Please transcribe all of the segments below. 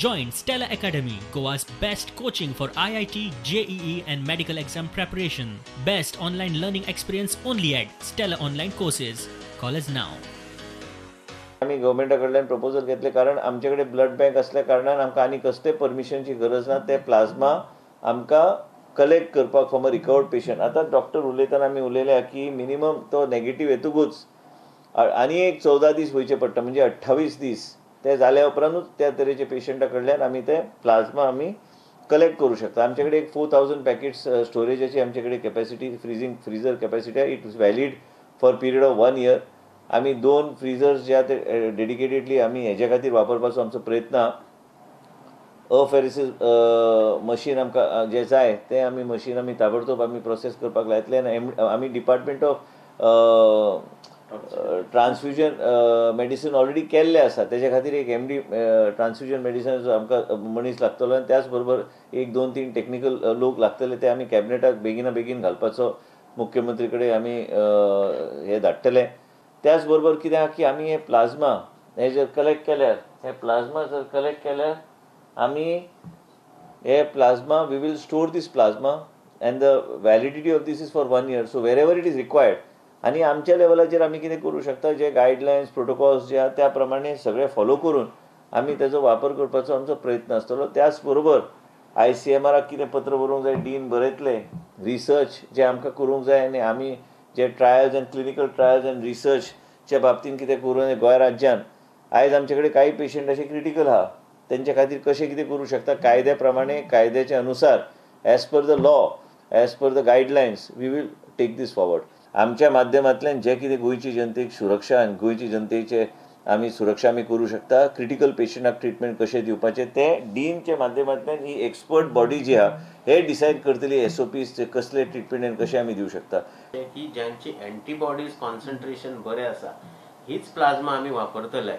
Join Stella Academy, Goa's best coaching for IIT, JEE and medical exam preparation. Best online learning experience only at Stella Online Courses. Call us now. आम्ही गव्हर्मेंटाकडल्यान proposal घेतले कारण आमच्याकडे blood bank असल्या कारणान आमकां आनी कसले परमिशनची गरज ना. ते प्लाझ्मा आमकां कलेक्ट करपाक फ्रॉम अ रिकवर्ड पेशंट. आतां डॉक्टर उलयतना आमी उलयल्या की मिनिमम तो नेगेटीव येतकूच आनी एक 14 दीस वयचे पडटा, म्हणजे 28 दीस ते जाल्या उपरांतूच त्या तरेचे पेशंटा कडल्यान आमी ते प्लाझ्मा आमी कलेक्ट करू शकता. आमचे कडेन एक 4000 पॅकेट्स स्टोरेजाची आमचे कडेन कॅपॅसिटी, फ्रीजर कॅपॅसिटी आहे. It is valid for period of 1 year. आमी 2 फ्रिजर्स जे ते डेडिकेटेडली आमी हेजे खातीर वापरपाचो आमचो प्रयत्न आहा. अफेरिसिस मशीन आमकां जे जाय ते आमी मशीन आमी ताबडतोब आमी प्रोसेस करपाक लायतले. आनी आमी department of transfusion medicine already केल्ले आसा. तेजे खातीर एक MD ट्रान्सफ्युजन मेडिसिनाचो आमकां मनीस लागतलो. आनी त्याच बरोबर 1-2-3 टेक्निकल लोक लागतले. ते आमी कॅबिनेटाक बेगिना बेगीन घालपाचो मुख्यमंत्री कडेन आमी हे धाडटले. त्याच बरोबर कितें आहा की आमी हे प्लाझ्मा हे जर कलेक्ट केल्यार, हे प्लाझ्मा जर कलेक्ट केल्यार आमी हे plasma we will store this plasma and the validity of this is for 1 year. So wherever it is required. आनी आमच्या लेवलाचेर आमी कितें करूं शकता, जे गायडलायन्स प्रोटोकॉल्स जे आहा त्या प्रमाणे सगळे फॉलो करून आमी तेजो वापर करपाचो आमचो प्रयत्न आसतलो. त्याच बरोबर ICMRाक कितें पत्र बरोवंक जाय, डीन बरयतले. रिसर्च जे आमकां करूंक जाय आनी आमी जे trials and clinical trials and रिसर्चच्या बाबतींत कितें करून गोंय राज्यान आयज आमचे कडेन काही पेशंट अशे क्रिटिकल आहा. तेंच्या खातीर कशें कितें करूं शकता, कायद्या प्रमाणे कायद्याच्या अनुसार as per the law, as per the guidelines we will take this forward. आमच्या माध्यमांतल्यान जे कितें गोंयची जनतेक सुरक्षा आनी गोंयची जनतेचे आमी सुरक्षा आमी करूं शकता. क्रिटिकल पेशंटाक ट्रिटमेंट कशें दिवपाचें तें डीनच्या माध्यमांतल्यान ही एक्सपर्ट बॉडी जी आहा हे डिसायड करतली SOPs कसले ट्रिटमेंट आनी कशें आमी दिवंक शकता. की ज्यांची अँटीबॉडीज कॉन्सन्ट्रेशन बरें आसा हीच प्लाझ्मा आमी वापरतले.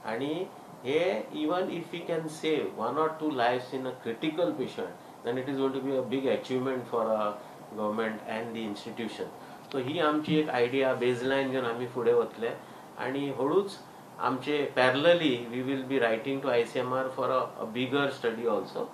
आणि हे even if we can save 1 or 2 lifes in a critical patient then it is going to be a big achievement for a government and the institution. So ही आमची एक आयडिया बेजलायन घेवन आमी फुडें वतले. आणि हळूच आमचे parallelly we will be writing to ICMR for a bigger study also.